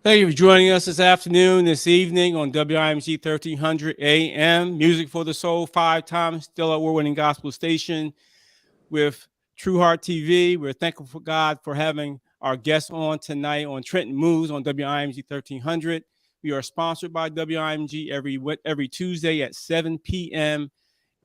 Thank you for joining us this afternoon, this evening on WIMG 1300 AM, Music for the Soul, 5 times still award-winning gospel station with True Heart TV. We're thankful for God for having our guests on tonight on Trenton Moves on WIMG 1300. We are sponsored by WIMG every Tuesday at 7 p.m.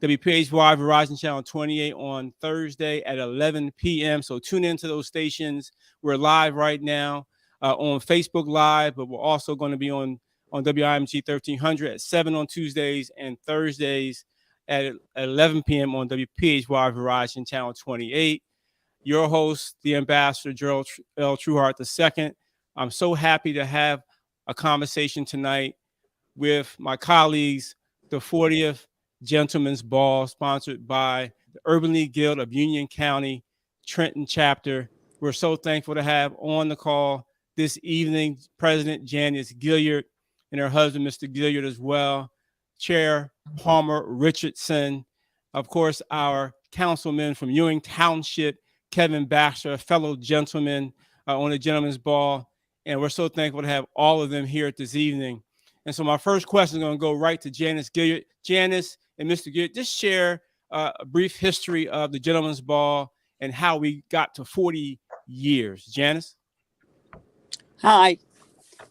WPHY Verizon Channel 28 on Thursday at 11 p.m. So tune into those stations. We're live right now on Facebook Live, but we're also going to be on WIMG 1300 at 7 on Tuesdays and Thursdays at 11 p.m. on WPHY Verizon Channel 28. Your host, the Ambassador Gerald L. Trueheart II. I'm so happy to have a conversation tonight with my colleagues, the 40th Gentlemen's Ball, sponsored by the Urban League Guild of Union County, Trenton chapter. We're so thankful to have on the call this evening President Janice Gilliard and her husband, Mr. Gilliard, as well. Chair Palmer Richardson, of course, our councilman from Ewing Township, Kevin Baxter, a fellow gentleman on the Gentlemen's Ball. And we're so thankful to have all of them here this evening. And so my first question is going to go right to Janice Gilliard. Janice and Mr. Gilliard, just share a brief history of the Gentlemen's Ball and how we got to 40 years. Janice? Hi,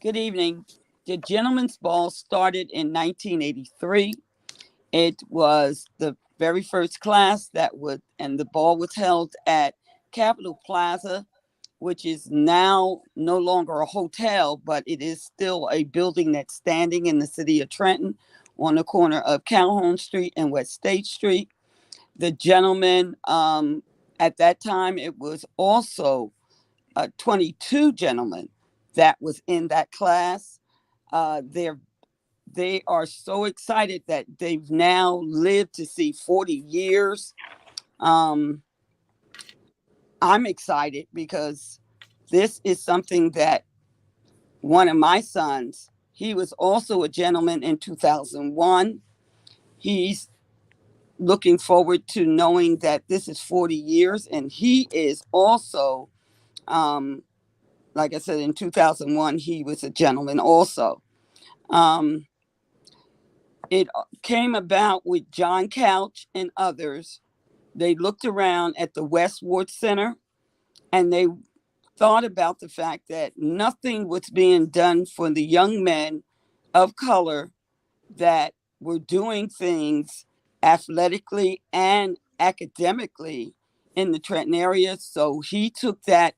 good evening. The Gentlemen's Ball started in 1983. It was the very first class and the ball was held at Capitol Plaza, which is now no longer a hotel, but it is still a building that's standing in the city of Trenton on the corner of Calhoun Street and West State Street. The gentlemen, at that time, it was also 22 gentlemen that was in that class. They are so excited that they've now lived to see 40 years. I'm excited because this is something that one of my sons, he was also a gentleman in 2001. He's looking forward to knowing that this is 40 years. And he is also, like I said, in 2001, he was a gentleman also. It came about with John Couch and others. They looked around at the Westward Center and they thought about the fact that nothing was being done for the young men of color that were doing things athletically and academically in the Trenton area. So he took that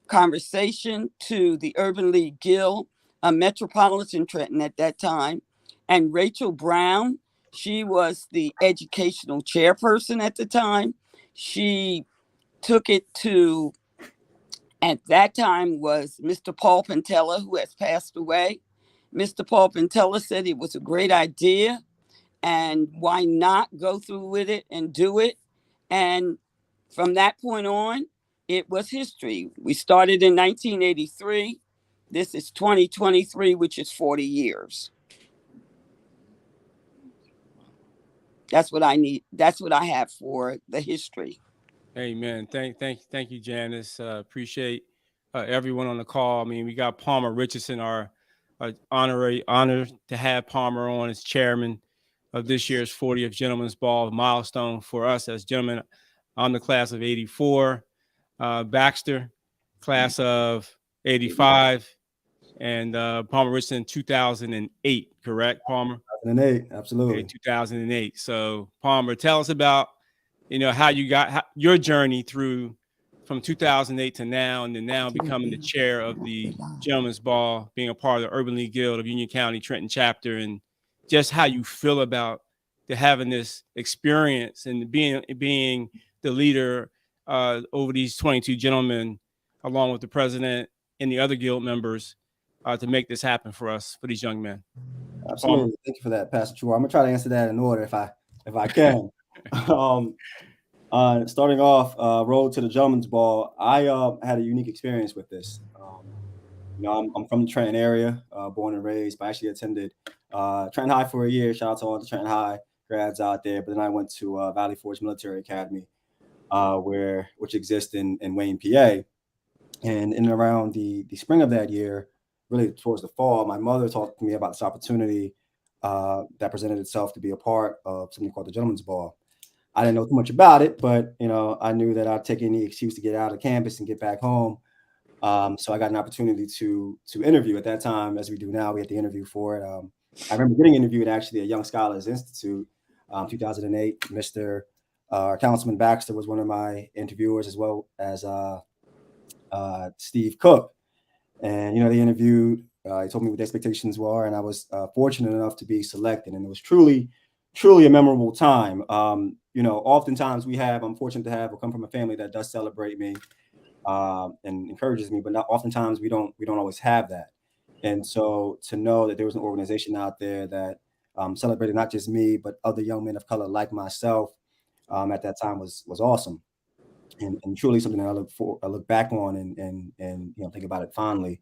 conversation to the Urban League Guild, a Metropolitan Trenton at that time, and Rachel Brown. She was the educational chairperson at the time. She took it to, at that time, was Mr. Paul Pantella, who has passed away. Mr. Paul Pantella said it was a great idea, and why not go through with it and do it? And from that point on, it was history. We started in 1983. This is 2023, which is 40 years. That's what I need. That's what I have for the history. Amen. Thank you, Janice. Appreciate everyone on the call. I mean, we got Palmer Richardson, our honor to have Palmer on as chairman of this year's 40th Gentlemen's Ball, milestone for us as gentlemen. I'm the class of 84, Baxter, class of 85, and Palmer Richardson 2008, correct, Palmer? 2008, absolutely. Okay, 2008. So, Palmer, tell us about how you got your journey through from 2008 to now, and then now becoming the chair of the Gentlemen's Ball, being a part of the Urban League Guild of Union County Trenton chapter, and just how you feel about having this experience and being the leader over these 22 gentlemen, along with the president and the other guild members, to make this happen for us, for these young men. Absolutely. Palmer. Thank you for that, Pastor True. I'm gonna try to answer that in order if I can. Starting off, road to the Gentlemen's Ball, I had a unique experience with this. I'm from the Trenton area, born and raised, but I actually attended Trenton High for a year. Shout out to all the Trenton High grads out there. But then I went to Valley Forge Military Academy, which exists in Wayne, PA. And in and around the spring of that year, really towards the fall, my mother talked to me about this opportunity that presented itself to be a part of something called the Gentleman's Ball. I didn't know too much about it, but I knew that I'd take any excuse to get out of campus and get back home. So I got an opportunity to interview at that time, as we do now. We had to interview for it. I remember getting interviewed actually at Young Scholars Institute, 2008. Mr. Councilman Baxter was one of my interviewers, as well as Steve Cook. And they interviewed. He told me what the expectations were, and I was fortunate enough to be selected. And it was truly a memorable time. Oftentimes I'm fortunate to have or come from a family that does celebrate me and encourages me, but not oftentimes we don't always have that. And so to know that there was an organization out there that celebrated not just me, but other young men of color like myself at that time was awesome. And truly something that I look back on and think about it fondly.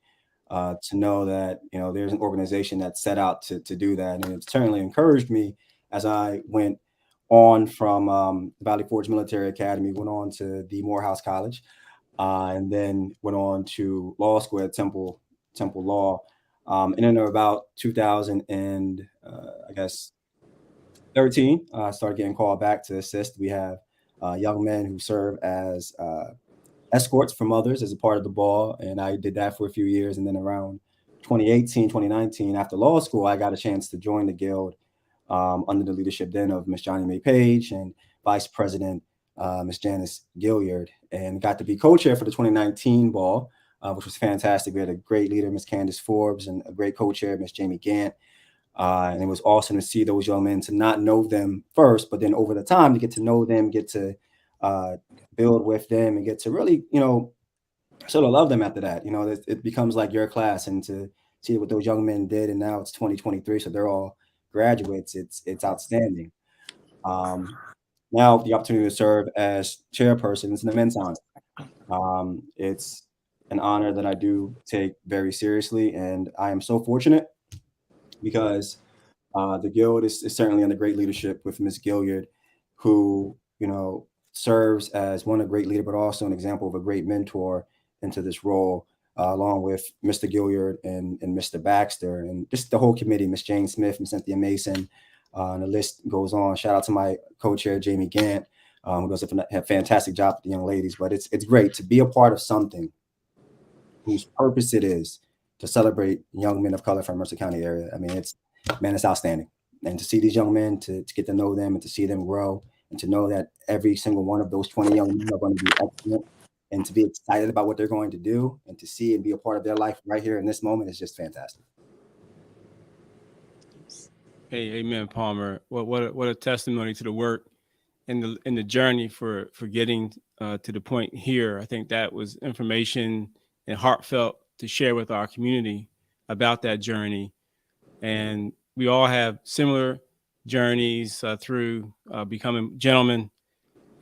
To know that there's an organization that set out to do that, and it certainly encouraged me as I went on from Valley Forge Military Academy, went on to the Morehouse College, and then went on to law school at Temple Law. And then about 2000 and I guess 13, I started getting called back to assist. We have young men who serve as escorts from others as a part of the ball, and I did that for a few years. And then around 2018, 2019, after law school, I got a chance to join the guild under the leadership then of Miss Johnny Mae Page and Vice President Miss Janice Gilliard, and got to be co-chair for the 2019 ball, which was fantastic. We had a great leader, Miss Candace Forbes, and a great co-chair, Miss Jamie Gant. And it was awesome to see those young men, to not know them first, but then over the time to get to know them, get to build with them, and get to really, sort of love them after that. It becomes like your class, and to see what those young men did. And now it's 2023, so they're all graduates. It's outstanding. Now the opportunity to serve as chairperson is an immense honor. It's an honor that I do take very seriously, and I am so fortunate because the guild is certainly under great leadership with Ms. Gilliard, who serves as a great leader, but also an example of a great mentor into this role, along with Mr. Gilliard and Mr. Baxter, and just the whole committee, Ms. Jane Smith, Ms. Cynthia Mason, and the list goes on. Shout out to my co-chair, Jamie Gant, who does a fantastic job with the young ladies. But it's great to be a part of something whose purpose it is to celebrate young men of color from Mercer County area. I mean, it's outstanding. And to see these young men, to get to know them and to see them grow, and to know that every single one of those 20 young men are going to be excellent, and to be excited about what they're going to do, and to see and be a part of their life right here in this moment is just fantastic. Hey, amen, Palmer. What a testimony to the work and the journey for getting to the point here. I think that was information and heartfelt to share with our community about that journey. And we all have similar journeys through becoming gentlemen.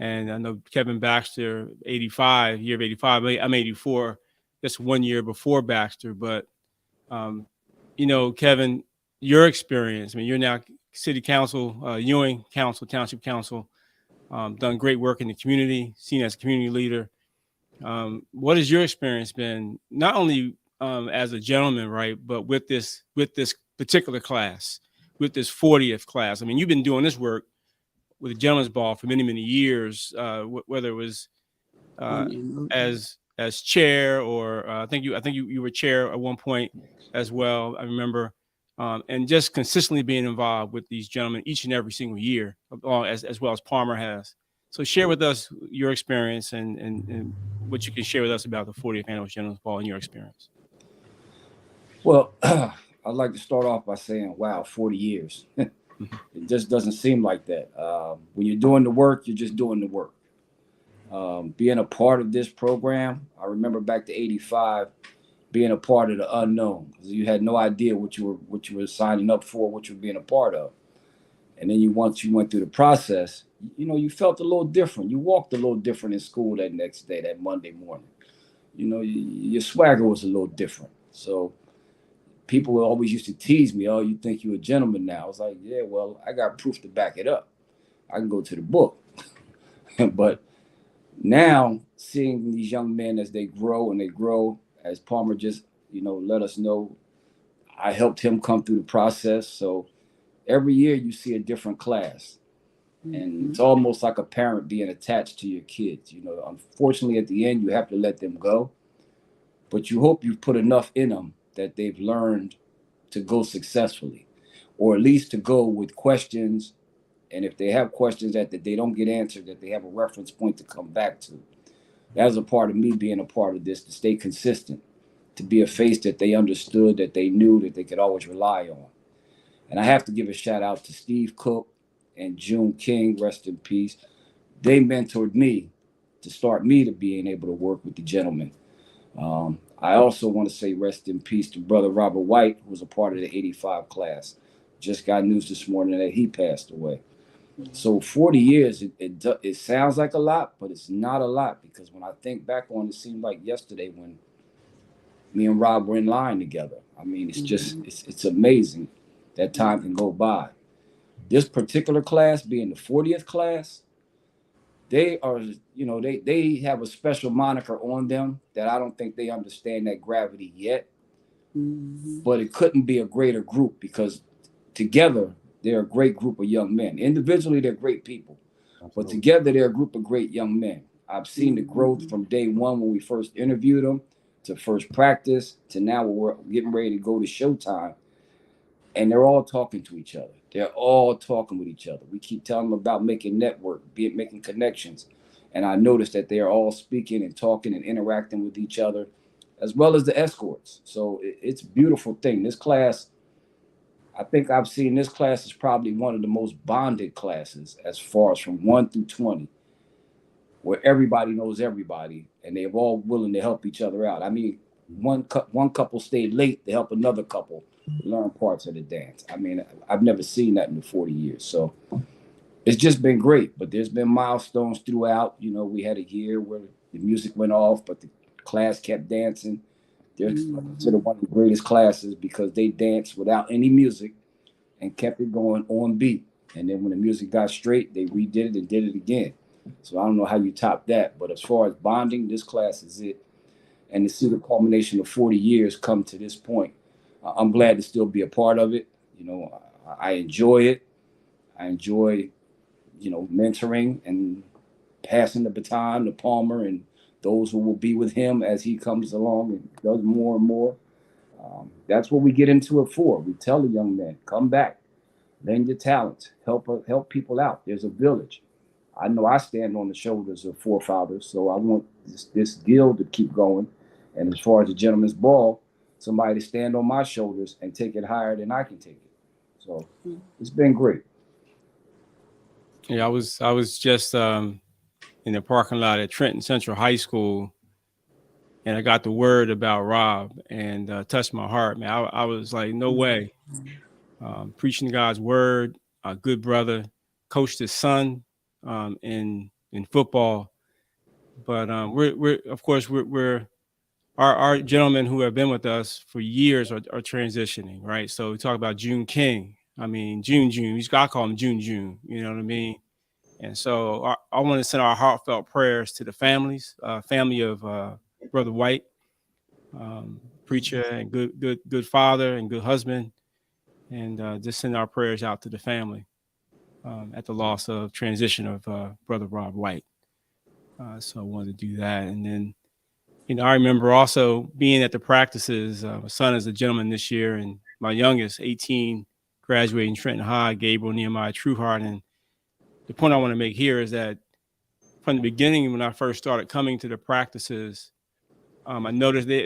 And I know Kevin Baxter, 85, year of 85. I'm 84, just 1 year before Baxter. But, Kevin, your experience, I mean, you're now city council, Ewing council, township council, done great work in the community, seen as a community leader. What has your experience been, not only as a gentleman, right, but with this particular class, with this 40th class? I mean, you've been doing this work with the Gentleman's Ball for many, many years, whether it was as chair, or I think you were chair at one point as well. I remember, and just consistently being involved with these gentlemen each and every single year, as well as Palmer has. So share with us your experience and what you can share with us about the 40th annual Gentleman's Ball and your experience. Well, I'd like to start off by saying, wow, 40 years. It just doesn't seem like that. When you're doing the work, you're just doing the work. Being a part of this program, I remember back to 85, being a part of the unknown, because you had no idea what you were signing up for, what you were being a part of. And then once you went through the process, you felt a little different. You walked a little different in school that next day, that Monday morning. Your swagger was a little different. So people always used to tease me, oh, you think you're a gentleman now? I was like, yeah, well, I got proof to back it up. I can go to the book. But now, seeing these young men as they grow, as Palmer just let us know. I helped him come through the process. So every year you see a different class. And it's almost like a parent being attached to your kids. Unfortunately, at the end, you have to let them go. But you hope you've put enough in them that they've learned to go successfully, or at least to go with questions. And if they have questions that they don't get answered, that they have a reference point to come back to. That was a part of me being a part of this, to stay consistent, to be a face that they understood, that they knew, that they could always rely on. And I have to give a shout out to Steve Cook and June King, rest in peace. They mentored me to start me to being able to work with the gentleman. I also want to say rest in peace to Brother Robert White, who was a part of the 85 class. Just got news this morning that he passed away. So 40 years, it sounds like a lot, but it's not a lot, because when I think back on it, seemed like yesterday when me and Rob were in line together. I mean, it's just, it's amazing that time can go by. This particular class being the 40th class, they are, they have a special moniker on them that I don't think they understand that gravity yet. But it couldn't be a greater group, because together they're a great group of young men. Individually, they're great people. Absolutely. But together they're a group of great young men. I've seen the growth from day one when we first interviewed them, to first practice, to now we're getting ready to go to showtime. And they're all talking to each other. They're all talking with each other. We keep telling them about making network, making connections. And I noticed that they are all speaking and talking and interacting with each other, as well as the escorts. So it's a beautiful thing. This class, I think I've seen this class is probably one of the most bonded classes, as far as from 1 through 20, where everybody knows everybody and they're all willing to help each other out. I mean, one couple stayed late to help another couple learn parts of the dance. I mean, I've never seen that in the 40 years. So it's just been great. But there's been milestones throughout. We had a year where the music went off, but the class kept dancing. They're considered one of the greatest classes because they danced without any music and kept it going on beat. And then when the music got straight, they redid it and did it again. So I don't know how you top that. But as far as bonding, this class is it. And to see the culmination of 40 years come to this point, I'm glad to still be a part of it. I enjoy it. I enjoy, mentoring and passing the baton to Palmer and those who will be with him as he comes along and does more and more. That's what we get into it for. We tell the young men, come back, lend your talents, help people out. There's a village. I know I stand on the shoulders of forefathers, so I want this guild to keep going. And as far as the gentleman's ball, somebody to stand on my shoulders and take it higher than I can take it. So it's been great. Yeah, I was just in the parking lot at Trenton Central High School, and I got the word about Rob, and touched my heart, man. I was like, no way. Preaching God's word, a good brother, coached his son in football. But we're our gentlemen who have been with us for years are transitioning, right? So we talk about June King. I mean, June. I call him June. You know what I mean? And so I want to send our heartfelt prayers to the families, family of Brother White, preacher and good father and good husband, and just send our prayers out to the family at the loss of transition of Brother Rob White. So I wanted to do that, and then. I remember also being at the practices. My son is a gentleman this year, and my youngest, 18, graduating Trenton High, Gabriel Nehemiah Trueheart. And the point I want to make here is that from the beginning, when I first started coming to the practices, I noticed that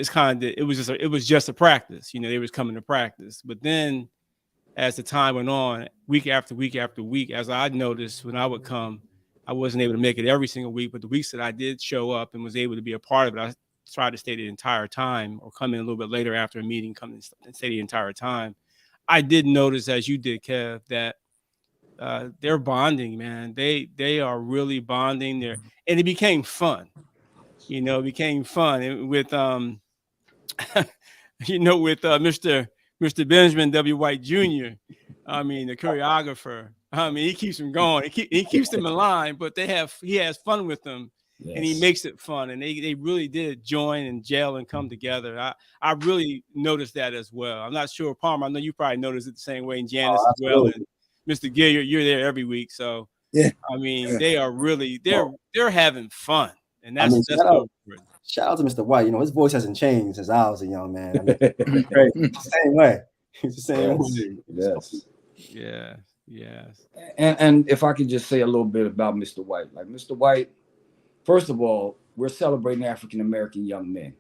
it was just a practice. They was coming to practice. But then, as the time went on, week after week after week, as I noticed when I would come, I wasn't able to make it every single week. But the weeks that I did show up and was able to be a part of it, I try to stay the entire time, or come in a little bit later after a meeting, come and stay the entire time. I did notice, as you did, Kev, that they're bonding, man. They are really bonding there, and it became fun. It became fun with Mr. Benjamin W. White Jr. I mean, the choreographer. I mean, he keeps them going. He keeps them in line, but he has fun with them. and he makes it fun. And they really did join and gel and come together. I really noticed that as well. I'm not sure, Palmer, I know you probably noticed it the same way, and Janice as well. And Mr. Gilliard, you're there every week. So, yeah, I mean, they are really, they're having fun. And that's shout out to Mr. White. You know, his voice hasn't changed since I was a young man. I mean, it's the same way. He's the same way. Yes. Yeah. Yes. And if I could just say a little bit about Mr. White. Like Mr. White, first of all, we're celebrating African-American young men.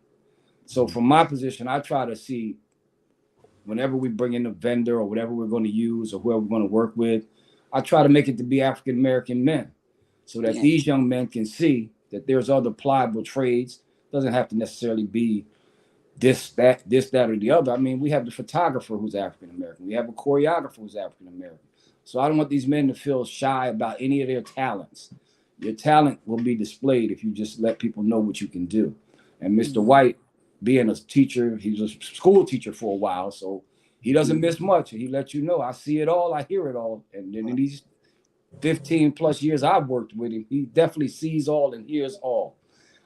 So from my position, I try to see whenever we bring in a vendor or whatever we're going to use or whoever we're going to work with, I try to make it to be African-American men so that these young men can see that there's other pliable trades. Doesn't have to necessarily be this, that, or the other. I mean, we have the photographer who's African-American. We have a choreographer who's African-American. So I don't want these men to feel shy about any of their talents. Your talent will be displayed if you just let people know what you can do. And Mr. White, being a teacher, he was a school teacher for a while, so he doesn't miss much. He lets you know, I see it all, I hear it all. And then in these 15 plus years I've worked with him, he definitely sees all and hears all.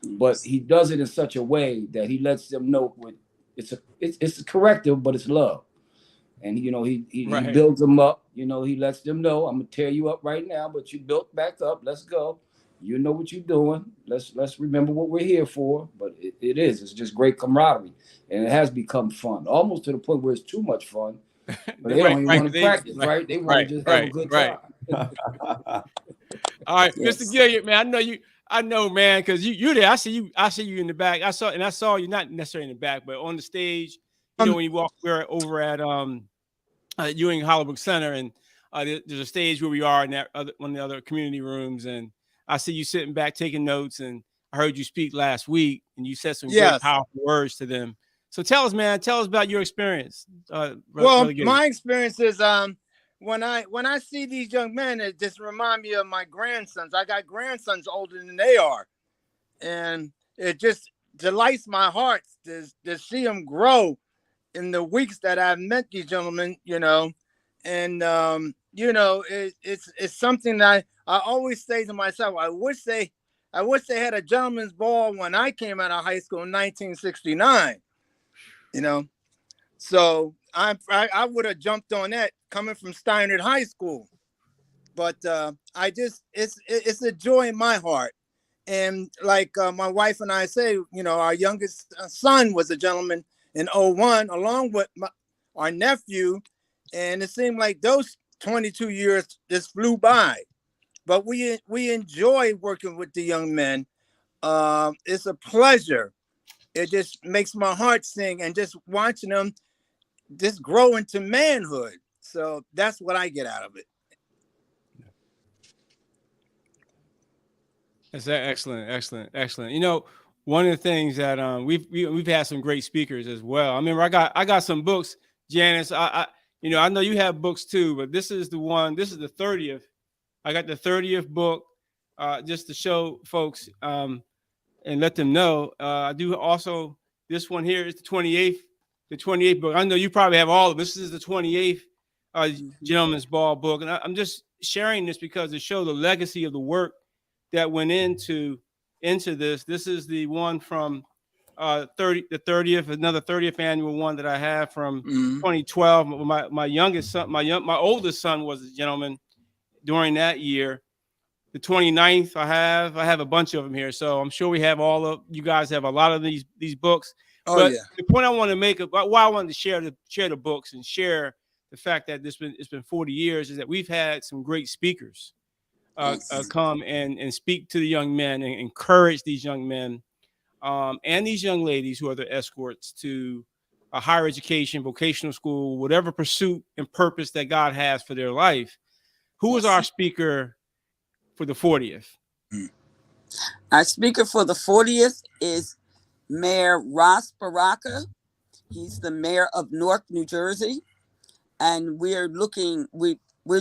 But he does it in such a way that he lets them know it's a corrective, but it's love. And he builds them up. You know, he lets them know, I'm gonna tear you up right now, but you built back up. Let's go. You know what you're doing. Let's remember what we're here for. But it's just great camaraderie, and it has become fun, almost to the point where it's too much fun. But they don't even want to practice, right? They want to just have a good time. All right, Mr. Gilliard, man, I know, man, because you're there. I see you in the back. I saw you not necessarily in the back, but on the stage. You know, when you walk over at Ewing Hollowbrook Center, and there's a stage where we are in that one of the other community rooms, and I see you sitting back taking notes. And I heard you speak last week, and you said some great, powerful words to them. So tell us about your experience. My experience is when I see these young men, it just reminds me of my grandsons. I got grandsons older than they are, and it just delights my heart to see them grow in the weeks that I've met these gentlemen, you know, and it's something that I always say to myself. I wish they had a gentleman's ball when I came out of high school in 1969, you know. So I would have jumped on that coming from Steinert High School, but it's a joy in my heart. And like my wife and I say, you know, our youngest son was a gentleman in 01, along with our nephew. And it seemed like those 22 years just flew by. But we enjoy working with the young men. It's a pleasure. It just makes my heart sing, and just watching them just grow into manhood. So that's what I get out of it. That's excellent. You know, one of the things that we've had some great speakers as well. I remember I got some books, Janice. I know you have books too, but this is the 30th. I got the 30th book, just to show folks and let them know. I do also, this one here is the 28th book. I know you probably have all of them. This is the 28th Gentleman's Ball book, and I'm just sharing this because to show the legacy of the work that went into this. This is the one from the 30th, another 30th annual one that I have from 2012. My youngest son, my oldest son was a gentleman during that year. The 29th, I have a bunch of them here, so I'm sure we have you guys have a lot of these books. But the point I want to make, why I wanted to share the books and share the fact that it's been 40 years, is that we've had some great speakers come and speak to the young men and encourage these young men and these young ladies who are the escorts to a higher education, vocational school, whatever pursuit and purpose that God has for their life. Who was our speaker for the 40th? Our speaker for the 40th is Mayor Ross Baraka. He's the mayor of Newark, New Jersey. And we're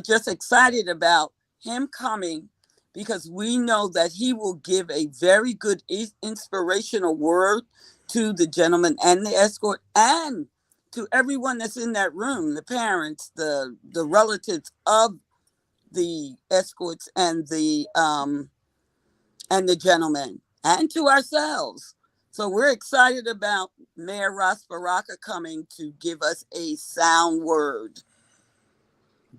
just excited about him coming because we know that he will give a very good inspirational word to the gentleman and the escort and to everyone that's in that room, the parents, the relatives of the escorts and the and the gentlemen and to ourselves. So we're excited about Mayor Ross Baraka coming to give us a sound word.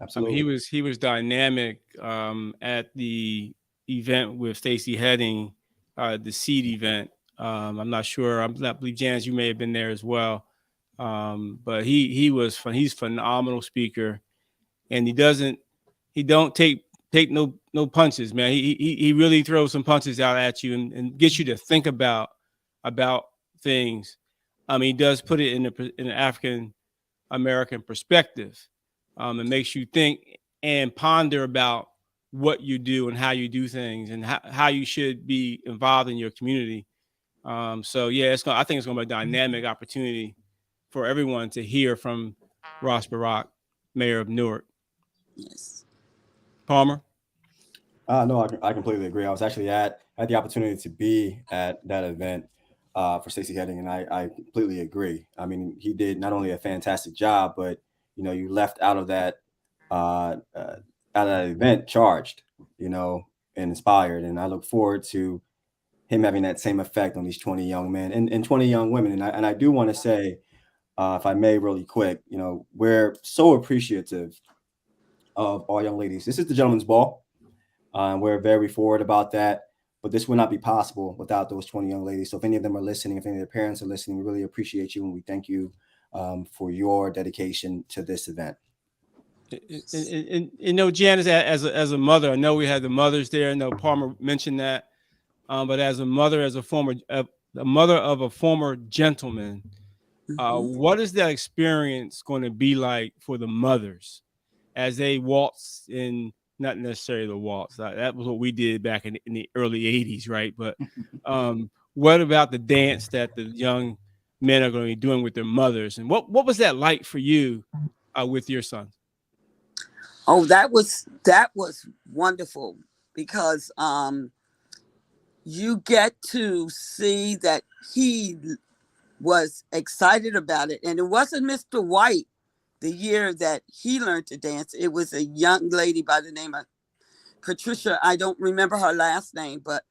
Absolutely. He was dynamic at the event with Stacey Heading, the seed event. I'm not sure. I believe Janice, you may have been there as well. But he was fun. He's a phenomenal speaker, and he don't take no punches, man. He really throws some punches out at you and gets you to think about things. He does put it in an African American perspective. It makes you think and ponder about what you do and how you do things and how you should be involved in your community. So yeah, I think it's going to be a dynamic opportunity for everyone to hear from Ross Barack, Mayor of Newark. Yes. Palmer? No, I completely agree. I was actually had the opportunity to be at that event for Stacey Heading, and I completely agree. I mean, he did not only a fantastic job, but you left out of that event charged, and inspired. And I look forward to him having that same effect on these 20 young men and 20 young women. And I do want to say, if I may, really quick, we're so appreciative of all young ladies. This is the Gentleman's Ball. We're very forward about that. But this would not be possible without those 20 young ladies. So if any of them are listening, if any of their parents are listening, we really appreciate you, and we thank you for your dedication to this event. And Janice, as a mother, I know we had the mothers there. I know Palmer mentioned that, but as a mother, a mother of a former gentleman, what is that experience going to be like for the mothers as they waltz in? Not necessarily the waltz. That was what we did back in the early 80s, right? But what about the dance that the young men are going to be doing with their mothers? And what was that like for you with your son? Oh, that was wonderful, because you get to see that he was excited about it. And it wasn't Mr. White the year that he learned to dance. It was a young lady by the name of Patricia. I don't remember her last name, but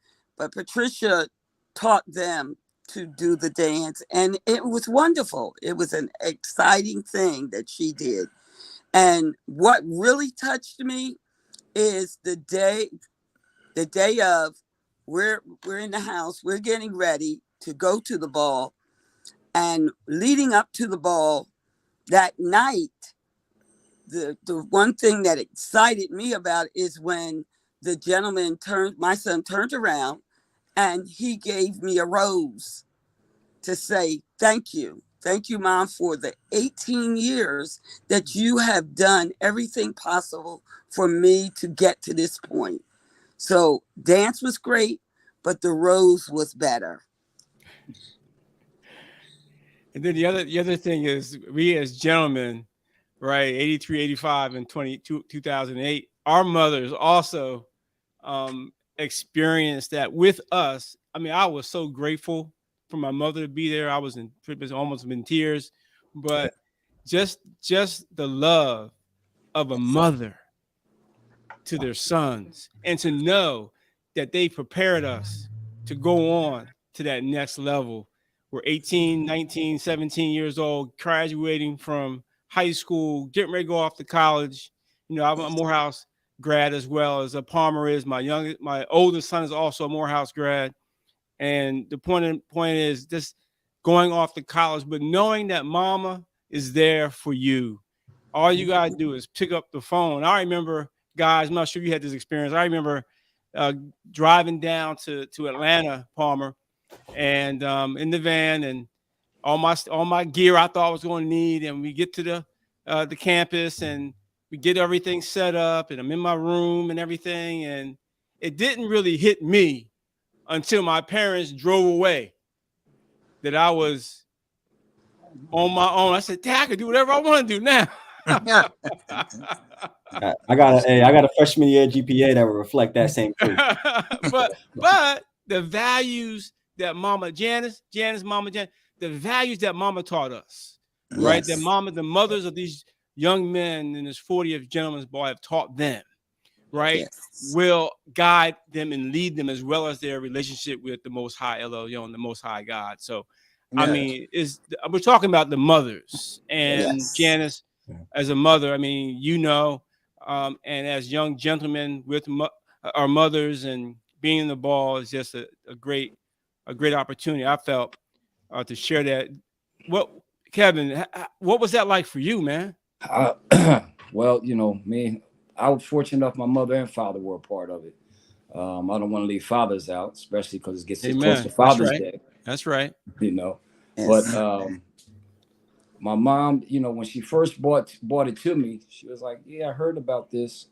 Patricia taught them to do the dance, and it was wonderful. It was an exciting thing that she did. And what really touched me is the day of, we're in the house, we're getting ready to go to the ball, and leading up to the ball that night, the one thing that excited me about it is when my son turned around and he gave me a rose to say, thank you, Mom, for the 18 years that you have done everything possible for me to get to this point. So dance was great, but the rose was better. And then the other thing is, we as gentlemen, right, 83, 85, and 2008, our mothers also experienced that with us. I mean, I was so grateful for my mother to be there. I was almost in tears, but just the love of a mother to their sons, and to know that they prepared us to go on to that next level. We're 18, 19, 17 years old, graduating from high school, getting ready to go off to college. I'm a Morehouse grad as well as a Palmer is. My oldest son is also a Morehouse grad. And the point is just going off to college, but knowing that mama is there for you. All you got to do is pick up the phone. I remember, guys, I'm not sure you had this experience. I remember driving down to Atlanta, Palmer, and in the van, and all my gear I thought I was going to need, and we get to the campus, and we get everything set up, and I'm in my room and everything, and it didn't really hit me until my parents drove away that I was on my own. I said, Dad, I can do whatever I want to do now. I got a freshman year GPA that will reflect that same thing. but the values that Mama Janice, the values that Mama taught us, right? That the mothers of these young men in this 40th Gentleman's Ball have taught them, right, Yes. will guide them and lead them, as well as their relationship with the Most High El Elyon, the Most High God. So, I Yeah. mean, we're talking about the mothers and Yes. Janice as a mother. I mean, and as young gentlemen with our mothers, and being in the ball is just a great opportunity. I felt to share that. What, Kevin? What was that like for you, man? Well, me, I was fortunate enough my mother and father were a part of it. I don't want to leave fathers out, especially because it gets close Amen. to That's Father's right. Day. That's right. But Yes. my mom, when she first bought it to me, she was like, "Yeah, I heard about this."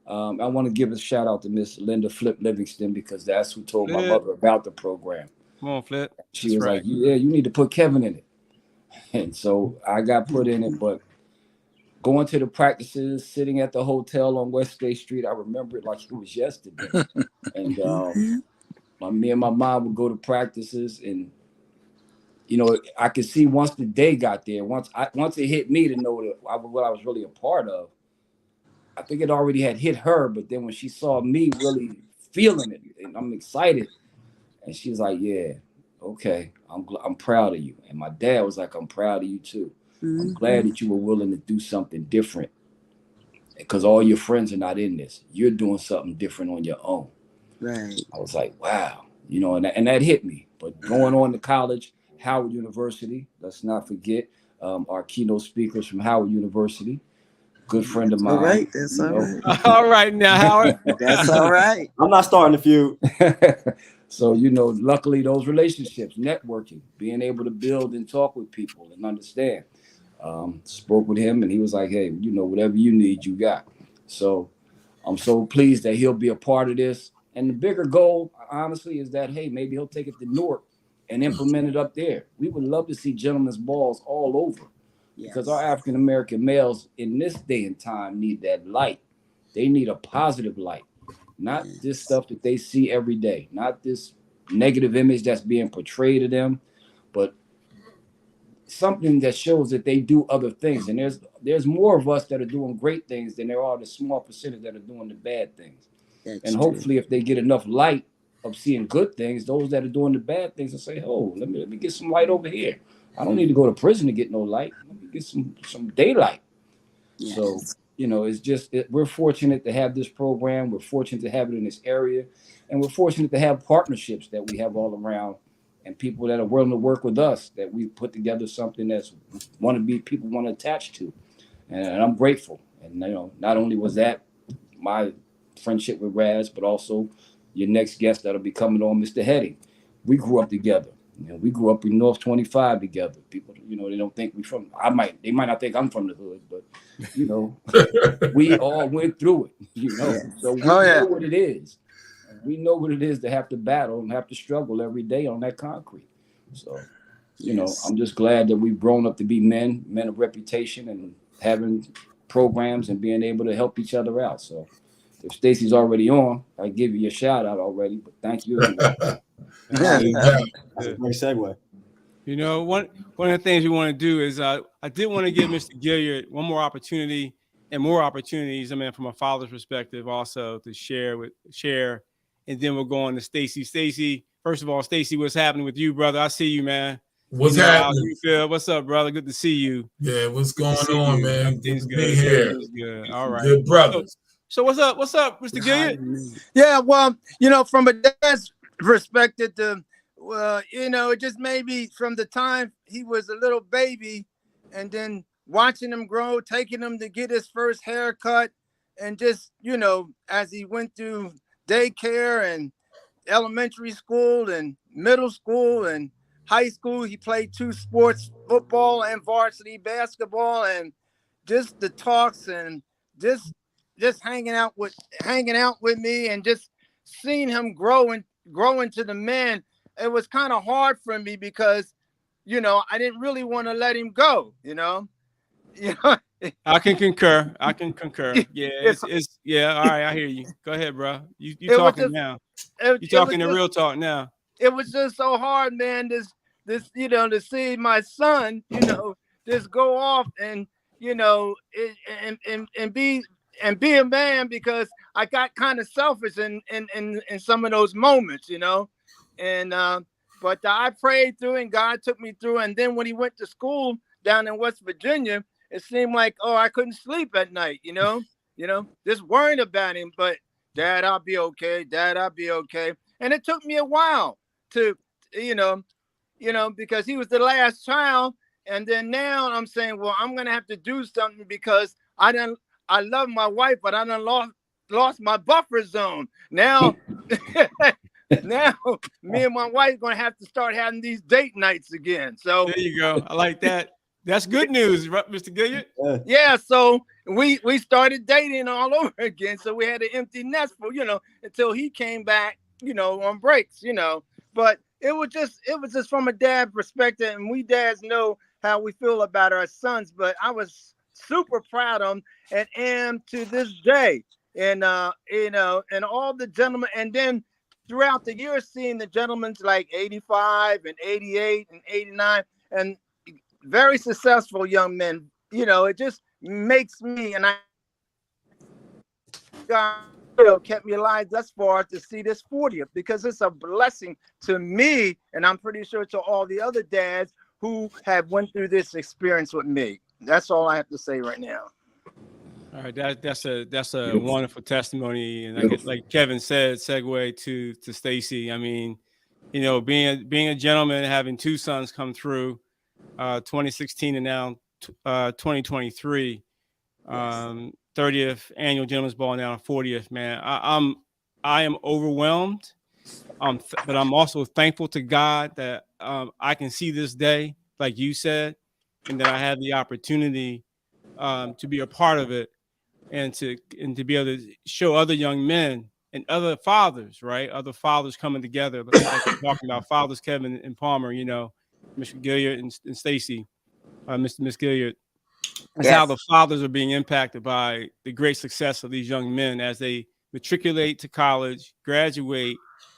I want to give a shout out to Miss Linda Flip Livingston, because that's who told my Flip. mother about the program. Come on, Flip. She That's was right. like, "Yeah, you need to put Kevin in it," and so I got put in it. But going to the practices, sitting at the hotel on West State Street, I remember it like it was yesterday. And me and my mom would go to practices, and I could see once the day got there, once it hit me to know what I was really a part of. I think it already had hit her, but then when she saw me really feeling it, and I'm excited, and she's like, "Yeah, okay, I'm proud of you." And my dad was like, "I'm proud of you too. I'm glad that you were willing to do something different, because all your friends are not in this. You're doing something different on your own." Right. I was like, "Wow," and that hit me. But going on to college, Howard University, let's not forget our keynote speakers from Howard University. Good friend of mine. All right. That's all right. All right now, Howard. That's all right. I'm not starting a feud. So, luckily those relationships, networking, being able to build and talk with people and understand. Spoke with him, and he was like, "Hey, whatever you need, you got." So I'm so pleased that he'll be a part of this. And the bigger goal, honestly, is that, hey, maybe he'll take it to Newark and implement it up there. We would love to see gentlemen's balls all over, because our African American males in this day and time need that light. They need a positive light, not this stuff that they see every day, not this negative image that's being portrayed to them, but something that shows that they do other things. And there's more of us that are doing great things than there are the small percentage that are doing the bad things. And hopefully, if they get enough light of seeing good things, those that are doing the bad things will say, "Oh, let me get some light over here. I don't need to go to prison to get no light. Let me get some daylight." Yes. So, it's just we're fortunate to have this program. We're fortunate to have it in this area, and we're fortunate to have partnerships that we have all around, and people that are willing to work with us, that we put together something that's people want to attach to, and I'm grateful. And not only was that my friendship with Raz, but also your next guest that'll be coming on, Mr. Hetty. We grew up together. We grew up in North 25 together. People, they don't think we from. They might not think I'm from the hood, but we all went through it. So we know what it is. We know what it is to have to battle and have to struggle every day on that concrete. So, I'm just glad that we've grown up to be men of reputation, and having programs and being able to help each other out. So, if Stacy's already on, I give you a shout out already, but thank you anyway. That's a great segue. One of the things we want to do is I did want to give Mr. Gilliard one more opportunity, and more opportunities. I mean, from a father's perspective, also to share, and then we'll go on to Stacy. Stacy, first of all, Stacy, what's happening with you, brother? I see you, man. What's happening? How you feel? What's up, brother? Good to see you. Yeah, what's going on, man? Everything's good to be here. Good. All right. Good brothers. So what's up? What's up, Mr. Gilliard? Yeah, well, from a dad's perspective, it just maybe from the time he was a little baby, and then watching him grow, taking him to get his first haircut, and just, as he went through daycare and elementary school and middle school and high school, he played 2 sports, football and varsity basketball, and just the talks and just hanging out with me, and just seeing him grow into the man. It was kind of hard for me because, I didn't really want to let him go, I can concur. Yeah, it's yeah. All right, I hear you. Go ahead, bro. You talking now? You talking the real talk now? It was just so hard, man. This to see my son, just go off and and be and be a man, because I got kind of selfish in some of those moments, you know. And but I prayed through, and God took me through. And then when he went to school down in West Virginia, it seemed like, oh, I couldn't sleep at night, you know, just worrying about him. But Dad, I'll be okay. Dad, I'll be okay. And it took me a while to, because he was the last child. And then now I'm saying, well, I'm gonna have to do something, because I love my wife, but I done lost my buffer zone. Now, now me and my wife gonna have to start having these date nights again. So there you go. I like that. That's good news, Mr. Gilliard. Yeah, so we started dating all over again. So we had an empty nest for, until he came back, on breaks, But it was just from a dad perspective, and we dads know how we feel about our sons. But I was super proud of him, and am to this day. And and all the gentlemen, and then throughout the years, seeing the gentlemen's like 85 and 88 and 89 and very successful young men, it just makes me, and God kept me alive thus far to see this 40th, because it's a blessing to me, and I'm pretty sure to all the other dads who have went through this experience with me. That's all I have to say right now. All right, that's a wonderful testimony, and I guess, like Kevin said, segue to Stacy. I mean, being a gentleman, having two sons come through, 2016 and now 2023, 30th annual Gentlemen's Ball, now 40th. Man, I am overwhelmed, but I'm also thankful to God that I can see this day, like you said, and that I had the opportunity to be a part of it, and to be able to show other young men and other fathers, right? Other fathers coming together, like we're talking about fathers, Kevin and Palmer, Mr. Gilliard and Stacy, Miss Gilliard. That's how the fathers are being impacted by the great success of these young men as they matriculate to college, graduate,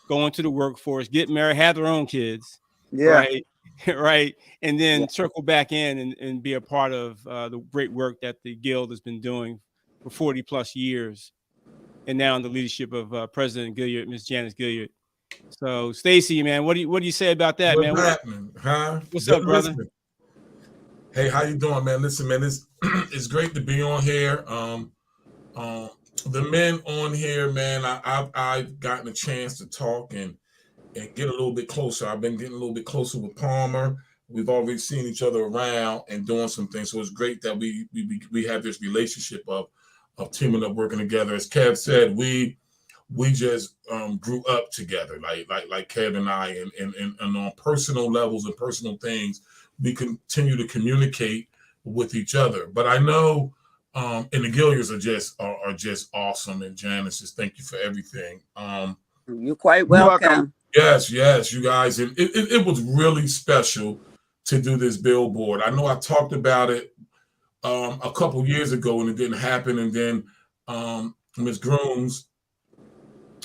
go into the workforce, get married, have their own kids, right? Right. And then circle back in and be a part of the great work that the Guild has been doing for 40 plus years. And now in the leadership of President Gilliard, Miss Janice Gilliard. So, Stacy, man, what do you say about that, man? What's happening, huh? What's up, brother? Hey, how you doing, man? Listen, man, it's great to be on here. The men on here, man, I've gotten a chance to talk and get a little bit closer. I've been getting a little bit closer with Palmer. We've already seen each other around and doing some things. So it's great that we have this relationship of teaming up, working together. As Kev said, we just grew up together, like Kev and I, and on personal levels and personal things, we continue to communicate with each other. But I know, and the Gilliards are just awesome, and Janice, just thank you for everything. You're quite welcome. Yes, you guys, and it was really special to do this billboard. I know I talked about it a couple years ago, and it didn't happen. And then Ms. Grooms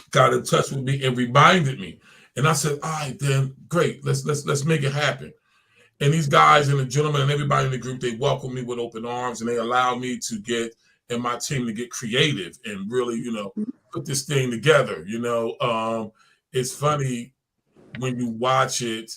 got in touch with me and reminded me, and I said, "All right, then great, let's make it happen." And these guys and the gentlemen and everybody in the group, they welcomed me with open arms, and they allowed me to get, and my team, to get creative and really, put this thing together. It's funny when you watch it,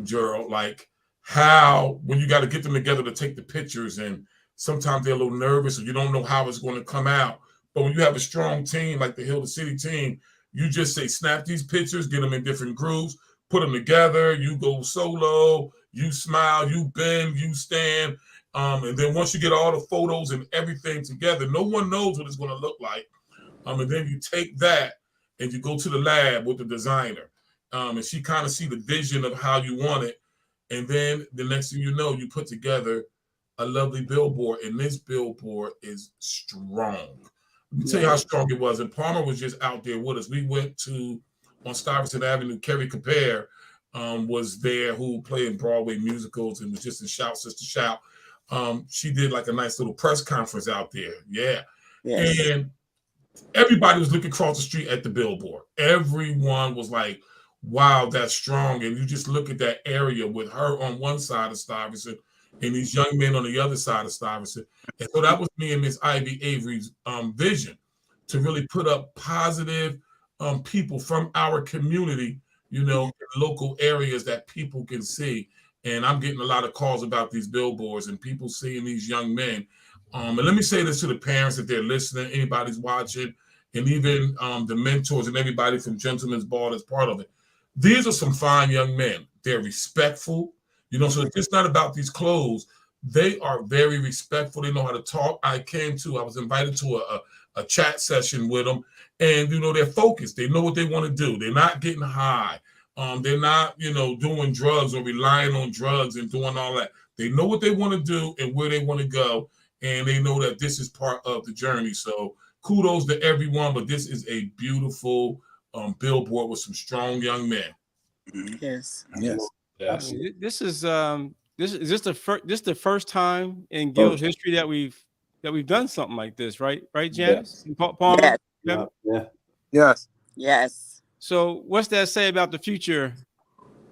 Gerald, like how when you got to get them together to take the pictures, and sometimes they're a little nervous, or you don't know how it's going to come out. But when you have a strong team like the Hill to City team, you just say, snap these pictures, get them in different groups, put them together, you go solo, you smile, you bend, you stand. And then once you get all the photos and everything together, no one knows what it's going to look like. And then you take that and you go to the lab with the designer. And she kind of see the vision of how you want it. And then the next thing you know, you put together a lovely billboard. And this billboard is strong. Let me tell you how strong it was. And Palmer was just out there with us. We went to, on Stuyvesant Avenue, Kerry Capare was there, who played in Broadway musicals and was just in Shout Sister Shout. She did like a nice little press conference out there. Yeah. Yes. And everybody was looking across the street at the billboard. Everyone was like, wow, that's strong. And you just look at that area with her on one side of Stuyvesant and these young men on the other side of Stuyvesant. And so that was me and Miss Ivy Avery's vision, to really put up positive people from our community, you know, in local areas that people can see. And I'm getting a lot of calls about these billboards and people seeing these young men. And let me say this to the parents, if they're listening, anybody's watching, and even the mentors and everybody from Gentlemen's Ball that's part of it. These are some fine young men. They're respectful, you know, so it's not about these clothes. They are very respectful. They know how to talk. I was invited to a chat session with them, and, you know, they're focused. They know what they want to do. They're not getting high. They're not, you know, doing drugs or relying on drugs and doing all that. They know what they want to do and where they want to go, and they know that this is part of the journey. So kudos to everyone, but this is a beautiful billboard with some strong young men. Yes. Yes. Yes. This is the first time in Guild history that we've done something like this, right? Right, Janice? Yes. Palmer? Yes. Yeah. Yes. Yes. So what's that say about the future?